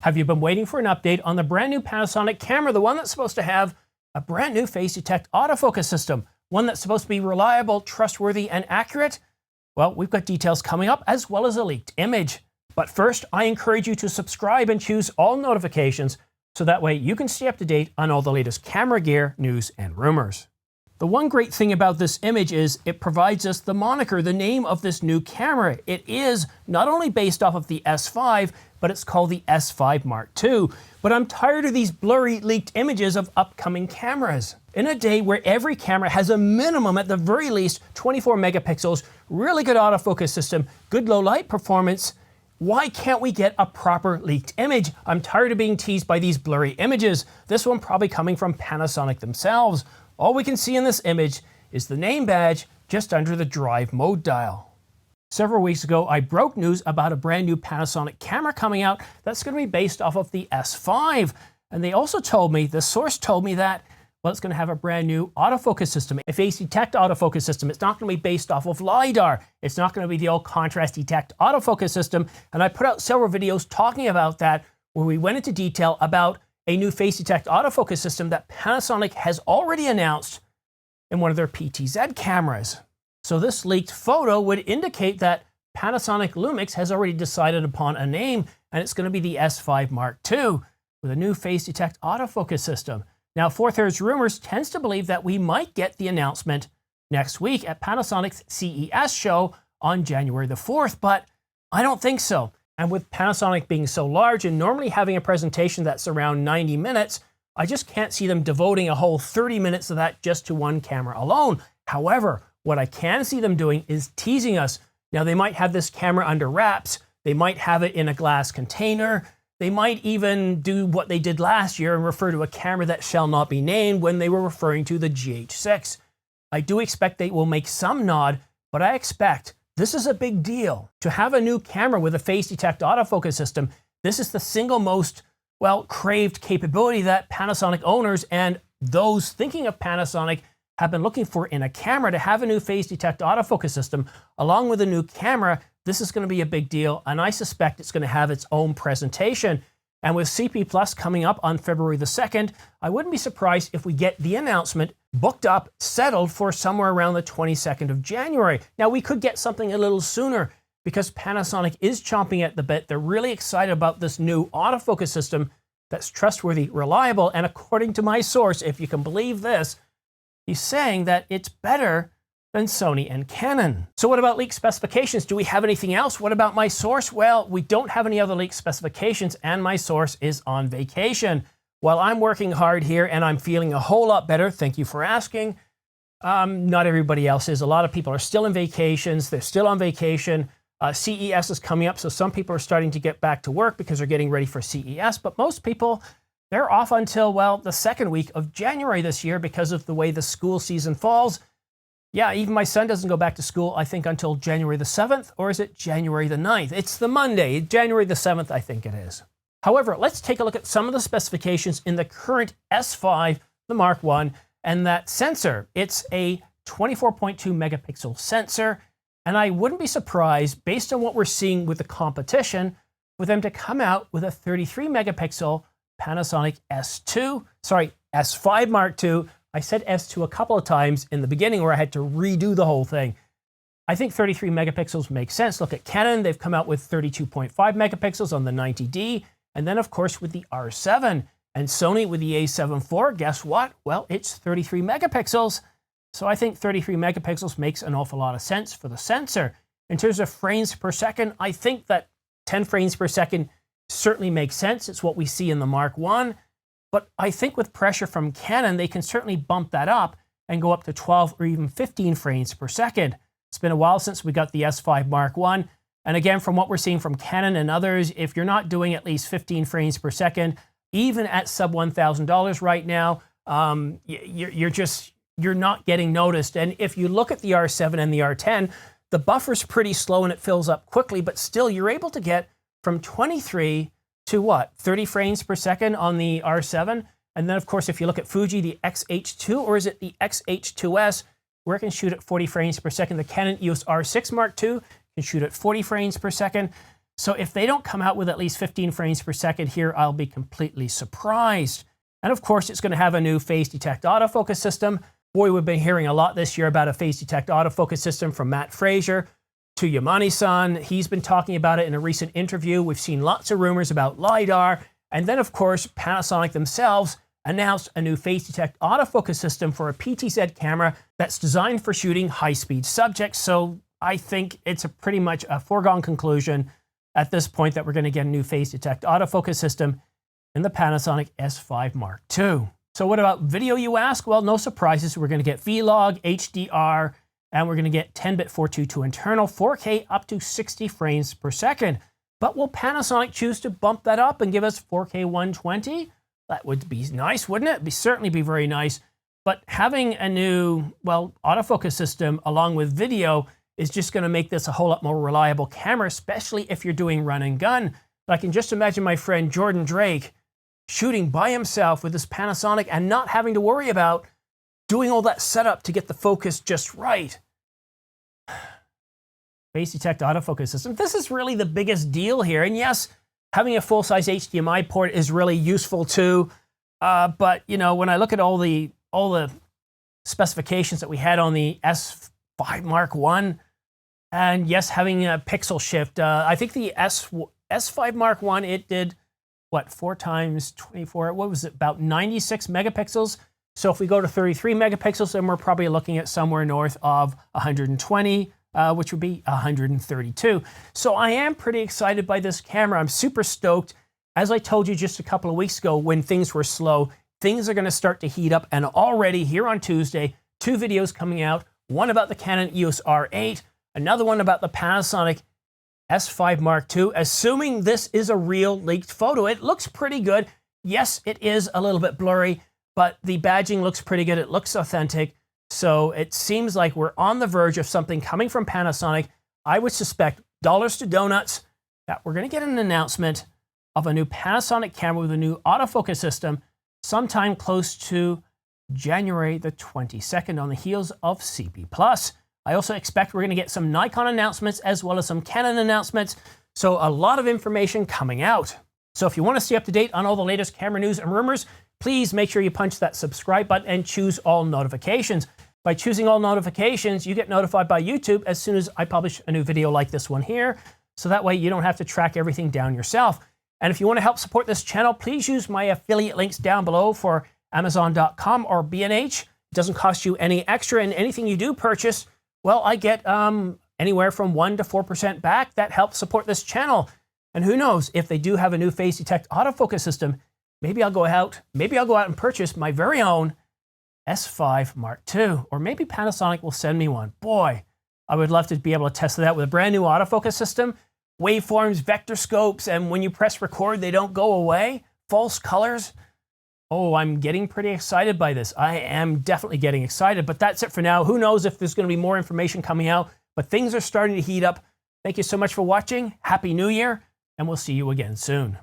Have you been waiting for an update on the brand new Panasonic camera, the one that's supposed to have a brand new face detect autofocus system, one that's supposed to be reliable, trustworthy, and accurate? Well, we've got details coming up as well as a leaked image. But first, I encourage you to subscribe and choose all notifications so that way you can stay up to date on all the latest camera gear, news, and rumors. The one great thing about this image is it provides us the moniker, the name of this new camera. It is not only based off of the S5, but it's called the S5 Mark II. But I'm tired of these blurry leaked images of upcoming cameras. In a day where every camera has a minimum, at the very least, 24 megapixels, really good autofocus system, good low light performance, why can't we get a proper leaked image? I'm tired of being teased by these blurry images. This one probably coming from Panasonic themselves. All we can see in this image is the name badge just under the drive mode dial. Several weeks ago, I broke news about a brand new Panasonic camera coming out that's going to be based off of the S5. And they also told me, the source told me that, well, it's going to have a brand new autofocus system, a face detect autofocus system. It's not going to be based off of LiDAR. It's not going to be the old contrast detect autofocus system. And I put out several videos talking about that, where we went into detail about a new face detect autofocus system that Panasonic has already announced in one of their PTZ cameras. So this leaked photo would indicate that Panasonic Lumix has already decided upon a name, and it's going to be the S5 Mark II with a new face detect autofocus system. Now, 4/3 Rumours tends to believe that we might get the announcement next week at Panasonic's CES show on January the 4th, but I don't think so. And with Panasonic being so large and normally having a presentation that's around 90 minutes, I just can't see them devoting a whole 30 minutes of that just to one camera alone. However, what I can see them doing is teasing us. Now, they might have this camera under wraps. They might have it in a glass container. They might even do what they did last year and refer to a camera that shall not be named when they were referring to the GH6. I do expect they will make some nod, but I expect this is a big deal. To have a new camera with a face detect autofocus system, this is the single most, well, craved capability that Panasonic owners and those thinking of Panasonic have been looking for in a camera. To have a new face detect autofocus system along with a new camera, this is going to be a big deal, and I suspect it's going to have its own presentation. And with CP Plus coming up on February the 2nd, I wouldn't be surprised if we get the announcement booked up, settled for somewhere around the 22nd of January. Now, we could get something a little sooner because Panasonic is chomping at the bit. They're really excited about this new autofocus system that's trustworthy, reliable, and according to my source, if you can believe this, he's saying that it's better than Sony and Canon. So what about leaked specifications? Do we have anything else? What about my source? Well, we don't have any other leaked specifications, and my source is on vacation. While I'm working hard here and I'm feeling a whole lot better, thank you for asking, not everybody else is. A lot of people are still in vacations. They're still on vacation. CES is coming up, so some people are starting to get back to work because they're getting ready for CES, but most people, they're off until, well, the second week of January this year because of the way the school season falls. Yeah, even my son doesn't go back to school, I think, until January the 7th, or is it January the 9th? It's the Monday, January the 7th, I think it is. However, let's take a look at some of the specifications in the current S5, the Mark I, and that sensor. It's a 24.2 megapixel sensor, and I wouldn't be surprised, based on what we're seeing with the competition, for them to come out with a 33 megapixel Panasonic S5 Mark II. I said S2 a couple of times in the beginning where I had to redo the whole thing. I think 33 megapixels makes sense. Look at Canon, they've come out with 32.5 megapixels on the 90D, and then of course with the R7, and Sony with the A7 IV, guess what? Well, it's 33 megapixels. So I think 33 megapixels makes an awful lot of sense for the sensor. In terms of frames per second, I think that 10 frames per second certainly makes sense. It's what we see in the Mark I. But I think with pressure from Canon, they can certainly bump that up and go up to 12 or even 15 frames per second. It's been a while since we got the S5 Mark I. And again, from what we're seeing from Canon and others, if you're not doing at least 15 frames per second, even at sub $1,000 right now, you're not getting noticed. And if you look at the R7 and the R10, the buffer's pretty slow and it fills up quickly, but still you're able to get from 23 to what, 30 frames per second on the R7. And then of course, if you look at Fuji, the X-H2, or is it the X-H2S, where it can shoot at 40 frames per second. The Canon EOS R6 Mark II can shoot at 40 frames per second. So if they don't come out with at least 15 frames per second here, I'll be completely surprised. And of course, it's going to have a new phase detect autofocus system. Boy, we've been hearing a lot this year about a phase detect autofocus system from Matt Fraser to Yamane-san. He's been talking about it in a recent interview. We've seen lots of rumors about LiDAR. And then, of course, Panasonic themselves announced a new phase detect autofocus system for a PTZ camera that's designed for shooting high-speed subjects. So I think it's pretty much a foregone conclusion at this point that we're going to get a new phase detect autofocus system in the Panasonic S5 Mark II. So what about video, you ask? Well, no surprises. We're going to get Vlog, HDR, and we're going to get 10-bit 422 internal, 4K up to 60 frames per second. But will Panasonic choose to bump that up and give us 4K 120? That would be nice, wouldn't it? It'd certainly be very nice. But having a new, well, autofocus system along with video is just going to make this a whole lot more reliable camera, especially if you're doing run and gun. But I can just imagine my friend Jordan Drake shooting by himself with this Panasonic and not having to worry about doing all that setup to get the focus just right. Phase detect autofocus system. This is really the biggest deal here. And yes, having a full-size HDMI port is really useful too. But you know, when I look at all the specifications that we had on the S5 Mark I, and yes, having a pixel shift, I think the S5 Mark I, it did what, 4 times 24, what was it, about 96 megapixels. So if we go to 33 megapixels, then we're probably looking at somewhere north of 120, which would be 132. So I am pretty excited by this camera. I'm super stoked. As I told you just a couple of weeks ago, when things were slow, things are going to start to heat up. And already here on Tuesday, 2 videos coming out, one about the Canon EOS R8, another one about the Panasonic S5 Mark II. Assuming this is a real leaked photo, it looks pretty good. Yes, it is a little bit blurry, but the badging looks pretty good. It looks authentic. So it seems like we're on the verge of something coming from Panasonic. I would suspect, dollars to donuts, that we're going to get an announcement of a new Panasonic camera with a new autofocus system sometime close to January the 22nd on the heels of CP+. I also expect we're going to get some Nikon announcements as well as some Canon announcements. So a lot of information coming out. So if you want to stay up to date on all the latest camera news and rumors, please make sure you punch that subscribe button and choose all notifications. By choosing all notifications, you get notified by YouTube as soon as I publish a new video like this one here. So that way you don't have to track everything down yourself. And if you want to help support this channel, please use my affiliate links down below for Amazon.com or B&H. It doesn't cost you any extra, and anything you do purchase, well, I get anywhere from 1% to 4% back. That helps support this channel. And who knows, if they do have a new phase detect autofocus system, maybe I'll go out and purchase my very own S5 Mark II, or maybe Panasonic will send me one. Boy, I would love to be able to test that with a brand new autofocus system, waveforms, vector scopes, and when you press record, they don't go away, false colors. Oh, I'm getting pretty excited by this. I am definitely getting excited, but that's it for now. Who knows if there's going to be more information coming out, but things are starting to heat up. Thank you so much for watching. Happy New Year, and we'll see you again soon.